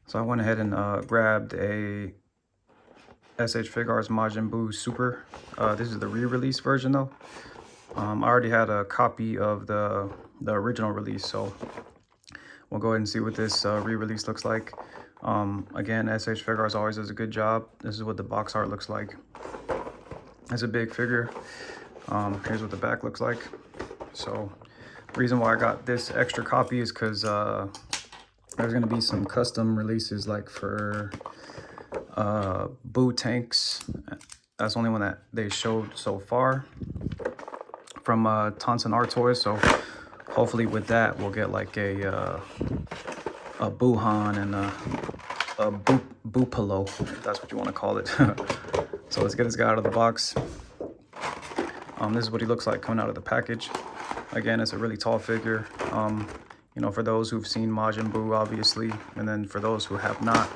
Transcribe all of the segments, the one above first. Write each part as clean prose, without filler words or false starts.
So I went ahead and grabbed a SH Figuarts Majin Buu Super. This is the re-release version though. I already had a copy of the original release, so we'll go ahead and see what this re-release looks like. Again, SH Figuarts always does a good job. This is what the box art looks like. It's a big figure. Here's what the back looks like. So reason why I got this extra copy is because there's going to be some custom releases like for Buu tanks. That's the only one that they showed so far from Tonson Art Toys. So hopefully with that we'll get like a Buhan and a Bupalo, if that's what you want to call it. So let's get this guy out of the box. This is what he looks like coming out of the package. Again, it's a really tall figure. You know, for those who've seen Majin Buu, obviously, and then for those who have not,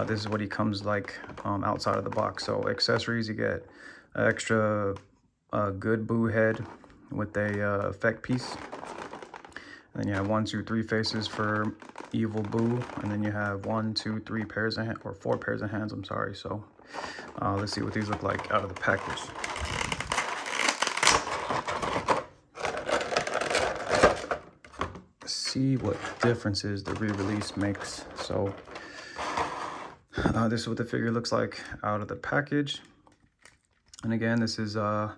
this is what he comes like outside of the box. So accessories, you get an extra good Buu head with a effect piece. And then you have 1, 2, 3 faces for evil Buu, and then you have 1, 2, 3 pairs of hands, or 4 pairs of hands. I'm sorry. So let's see what these look like out of the package. See what differences the re-release makes. So this is what the figure looks like out of the package. And again, this is Majin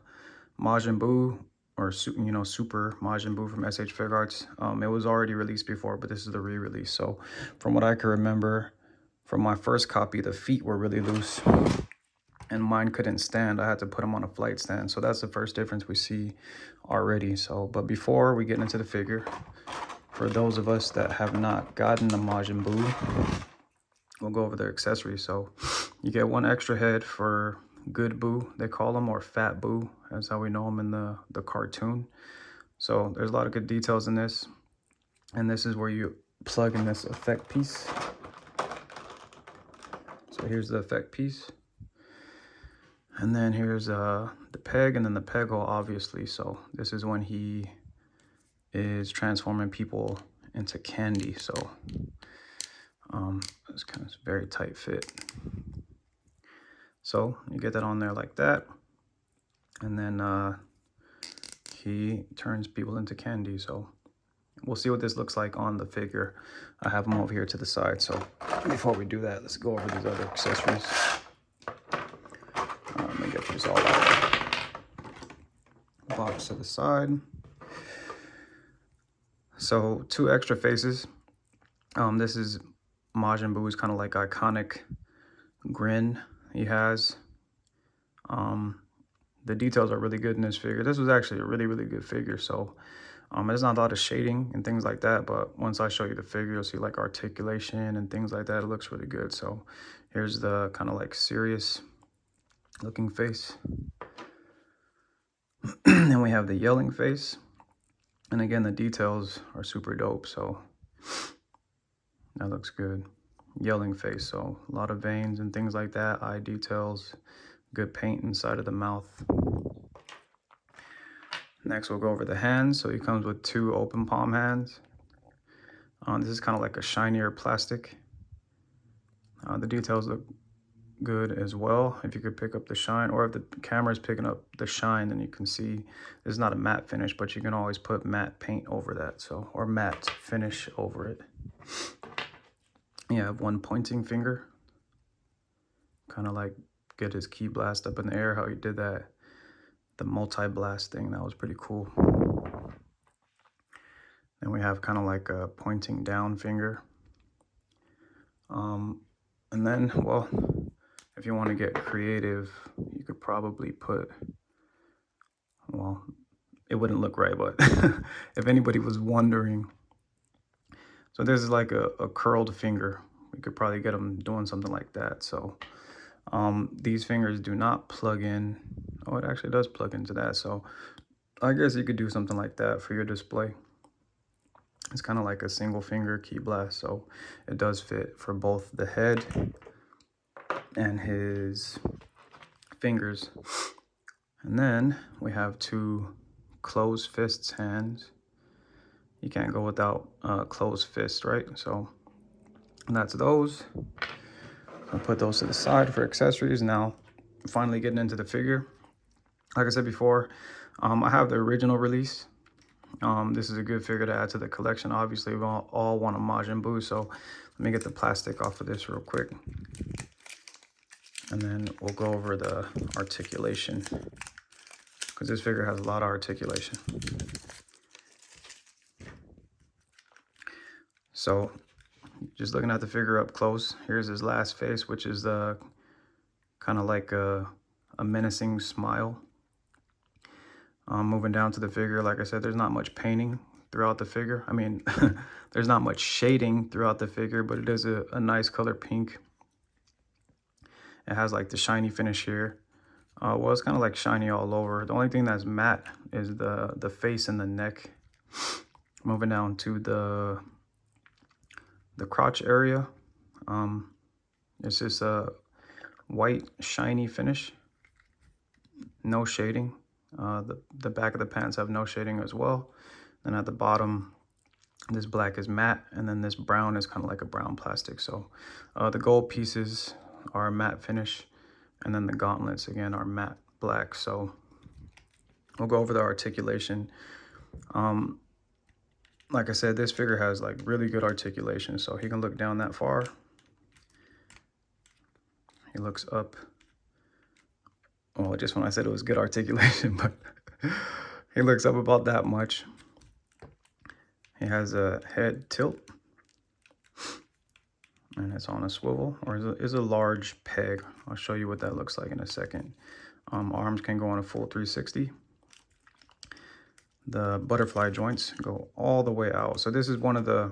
Buu, or Super Majin Buu from SH Figuarts. It was already released before, but this is the re-release. So from what I can remember from my first copy, the feet were really loose and mine couldn't stand. I had to put them on a flight stand. So that's the first difference we see already. So, but before we get into the figure, for those of us that have not gotten the Majin Buu, we'll go over their accessories. So you get 1 extra head for good Buu, they call them, or fat Buu. That's how we know them in the cartoon. So there's a lot of good details in this. And this is where you plug in this effect piece. So here's the effect piece. And then here's the peg, and then the peg hole, obviously. So this is when he is transforming people into candy. So it's kind of very tight fit. So you get that on there like that, and then he turns people into candy. So we'll see what this looks like on the figure. I have them over here to the side. So before we do that, let's go over these other accessories. Let me get these all out. Box to the side. So 2 extra faces. This is Majin Buu's kind of like iconic grin he has. The details are really good in this figure. This was actually a really good figure. So there's not a lot of shading and things like that, but once I show you the figure, you'll see like articulation and things like that. It looks really good. So here's the kind of like serious looking face. Then we have the yelling face. And again, the details are super dope. So that looks good. Yelling face. So a lot of veins and things like that. Eye details. Good paint inside of the mouth. Next, we'll go over the hands. So he comes with 2 open palm hands. This is kind of like a shinier plastic. The details look good as well. If you could pick up the shine, or if the camera is picking up the shine, then you can see this is not a matte finish, but you can always put matte paint over that. So, or matte finish over it. You have 1 pointing finger. Kind of like get his ki blast up in the air, how he did that. The multi-blast thing, that was pretty cool. Then we have kind of like a pointing down finger. And then, well, if you want to get creative, you could probably put, well, it wouldn't look right, but if anybody was wondering, so this is like a curled finger. We could probably get them doing something like that. So these fingers do not plug in. Oh, it actually does plug into that. So I guess you could do something like that for your display. It's kind of like a single finger ki blast. So it does fit for both the head and his fingers. And then we have 2 closed fists hands. You can't go without closed fist, right? So And that's those. I'll put those to the side for accessories. Now, finally getting into the figure. Like I said before, I have the original release. This is a good figure to add to the collection. Obviously, we all want a Majin Buu, so let me get the plastic off of this real quick. And then we'll go over the articulation, because this figure has a lot of articulation. So, just looking at the figure up close, here's his last face, which is kind of like a menacing smile. Moving down to the figure, like I said, there's not much painting throughout the figure. I mean, there's not much shading throughout the figure, but it is a nice color pink. It has like the shiny finish here. Well, it's kind of like shiny all over. The only thing that's matte is the face and the neck. Moving down to the crotch area. It's just a white shiny finish, no shading. The back of the pants have no shading as well. And at the bottom, this black is matte, and then this brown is kind of like a brown plastic. So the gold pieces are a matte finish, and then the gauntlets again are matte black. So we'll go over the articulation. Like I said, this figure has like really good articulation, so he can look down that far. He looks up. Well, just when I said it was good articulation, but he looks up about that much. He has a head tilt, and it's on a swivel, or is a large peg. I'll show you what that looks like in a second. Arms can go on a full 360. The butterfly joints go all the way out. So this is one of a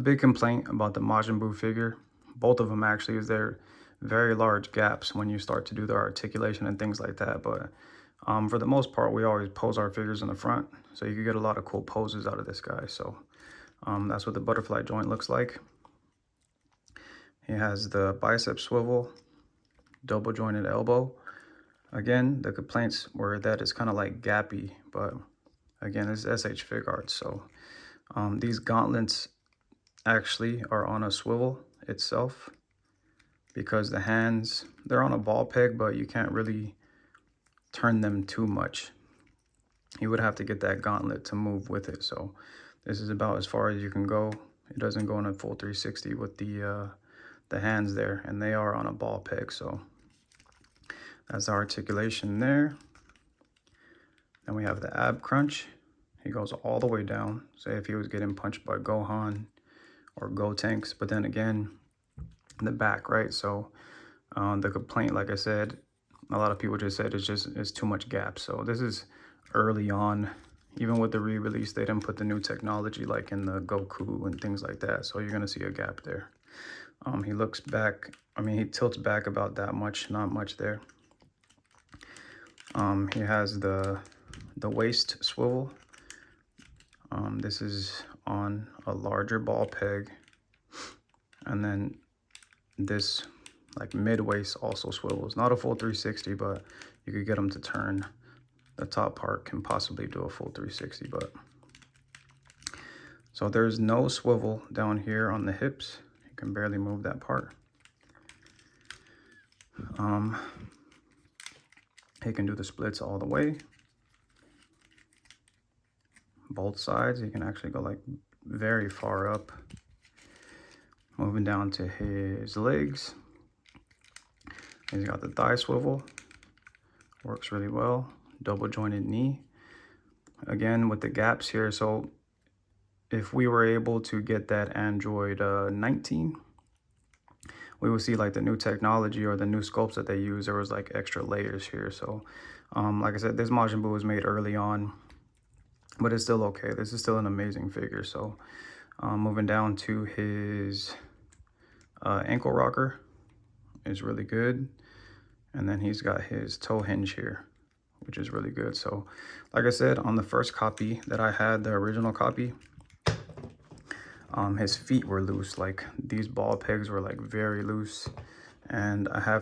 big complaint about the Majin Buu figure. Both of them actually, is they're very large gaps when you start to do the articulation and things like that. But for the most part, we always pose our figures in the front, so you can get a lot of cool poses out of this guy. So that's what the butterfly joint looks like. He has the bicep swivel, double jointed elbow. Again, the complaints were that it's kind of like gappy, but again, it's SH Figuarts. So these gauntlets actually are on a swivel itself, because the hands, they're on a ball peg, but you can't really turn them too much. You would have to get that gauntlet to move with it. So this is about as far as you can go. It doesn't go in a full 360 with the hands there, and they are on a ball peg. So that's the articulation there. Then we have the ab crunch. He goes all the way down. Say if he was getting punched by Gohan or Gotenks, but then again, the back, right? So the complaint, like I said, a lot of people just said it's too much gap. So this is early on. Even with the re-release, they didn't put the new technology like in the Goku and things like that. So you're gonna see a gap there. He looks back, I mean, he tilts back about that much, not much there. He has the waist swivel. This is on a larger ball peg, and then this like mid waist also swivels. Not a full 360, but you could get them to turn. The top part can possibly do a full 360, but so there's no swivel down here on the hips. You can barely move that part. He can do the splits all the way. Both sides, he can actually go like very far up. Moving down to his legs. He's got the thigh swivel. Works really well. Double jointed knee. Again, with the gaps here. So if we were able to get that Android 19, we will see like the new technology or the new sculpts that they use. There was like extra layers here. So like I said, this Majin Buu was made early on, but it's still okay. This is still an amazing figure. So moving down to his ankle rocker is really good. And then he's got his toe hinge here, which is really good. So like I said, on the first copy that I had, the original copy, his feet were loose. Like these ball pegs were like very loose, and I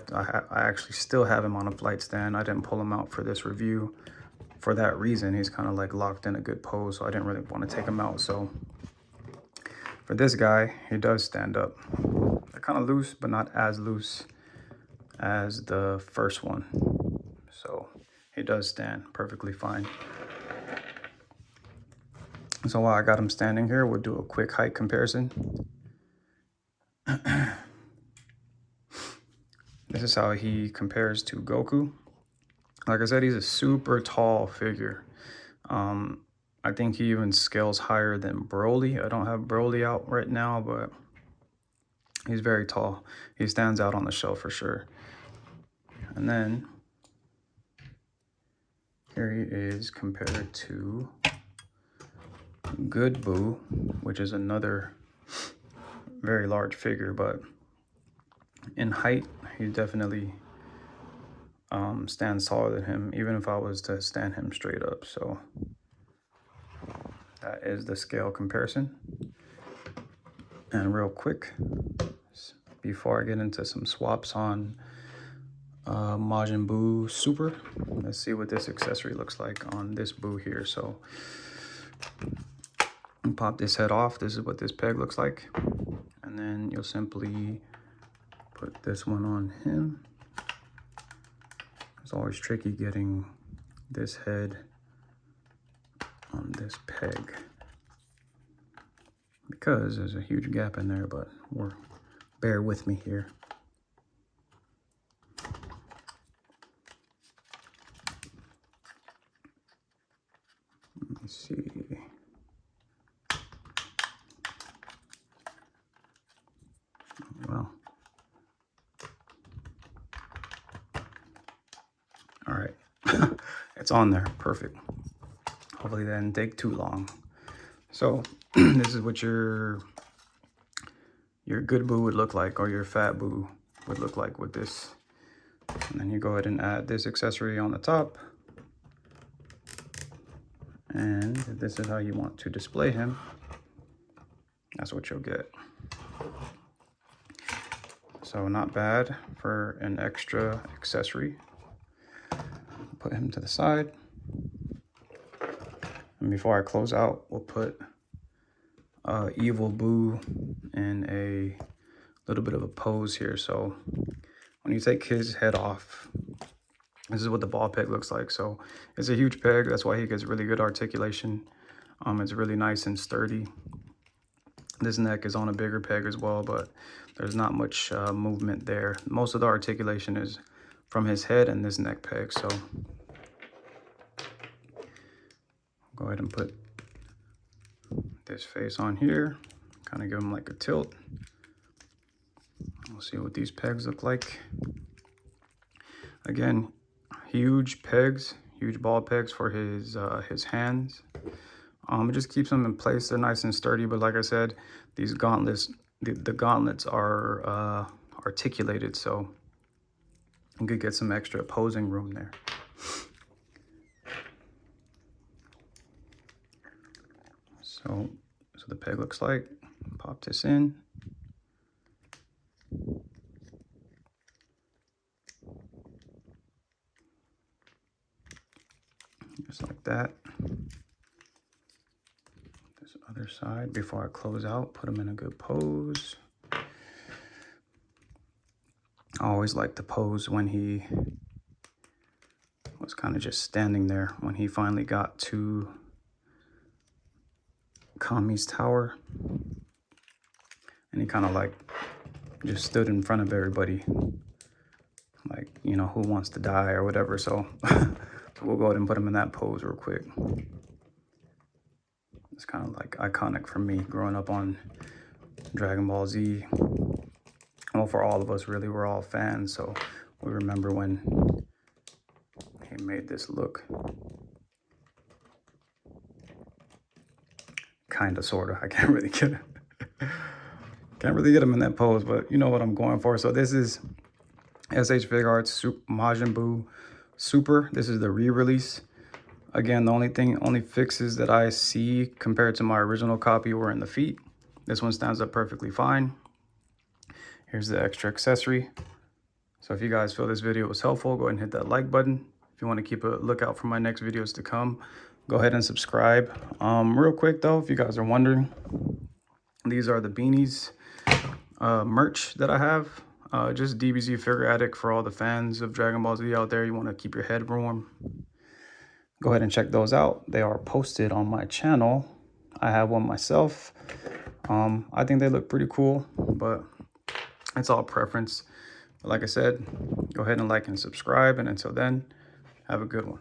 actually still have him on a flight stand. I didn't pull him out for this review for that reason. He's kind of like locked in a good pose, so I didn't really want to take him out. So For this guy, he does stand up. They're kind of loose, but not as loose as the first one. So he does stand perfectly fine. So while I got him standing here, we'll do a quick height comparison. This is how he compares to Goku. Like I said, he's a super tall figure. I think he even scales higher than Broly. I don't have Broly out right now, but he's very tall. He stands out on the shelf for sure. And then here he is compared to Good Buu, which is another very large figure, but in height, he definitely stands taller than him, even if I was to stand him straight up. So that is the scale comparison. And real quick, before I get into some swaps on Majin Buu Super, let's see what this accessory looks like on this Buu here. So pop this head off. This is what this peg looks like. And then you'll simply put this one on him. It's always tricky getting this head on this peg because there's a huge gap in there, but bear with me here. Let me see. Well, all right. It's on there. Perfect. Hopefully that didn't take too long. So this is what your good Buu would look like, or your fat Buu would look like with this. And then you go ahead and add this accessory on the top. And if this is how you want to display him, that's what you'll get. So not bad for an extra accessory. Put him to the side. And before I close out, we'll put Evil Buu in a little bit of a pose here. So when you take his head off, this is what the ball peg looks like. So it's a huge peg. That's why he gets really good articulation. It's really nice and sturdy. This neck is on a bigger peg as well, but there's not much movement there. Most of the articulation is from his head and this neck peg. So go ahead and put this face on here, kind of give him like a tilt. We'll see what these pegs look like. Again, huge pegs, huge ball pegs for his hands. It just keeps them in place. They're nice and sturdy, but like I said, these gauntlets, the gauntlets are articulated, so you could get some extra posing room there. So the peg looks like. Pop this in. Just like that. This other side, before I close out, put them in a good pose. I always like the pose when he was kind of just standing there, when he finally got to Kami's tower, and he kind of like just stood in front of everybody, like, you know, who wants to die or whatever. So we'll go ahead and put him in that pose real quick. It's kind of like iconic for me growing up on Dragon Ball Z. Well, for all of us, really, we're all fans, so we remember when he made this look. Kind of, sort of. I can't really get it. Can't really get him in that pose, but you know what I'm going for. So this is SH Figuarts Majin Buu Super. This is the re-release. Again, the only fixes that I see compared to my original copy were in the feet. This one stands up perfectly fine. Here's the extra accessory. So if you guys feel this video was helpful, go ahead and hit that like button. If you want to keep a lookout for my next videos to come, go ahead and subscribe. Real quick though, if you guys are wondering, These are the beanies merch that I have. Just DBZ Figure Addict for all the fans of Dragon Ball Z out there. You want to keep your head warm. Go ahead and check those out. They are posted on my channel. I have one myself. I think they look pretty cool, but it's all preference. Like I said, go ahead and like and subscribe. And until then, have a good one.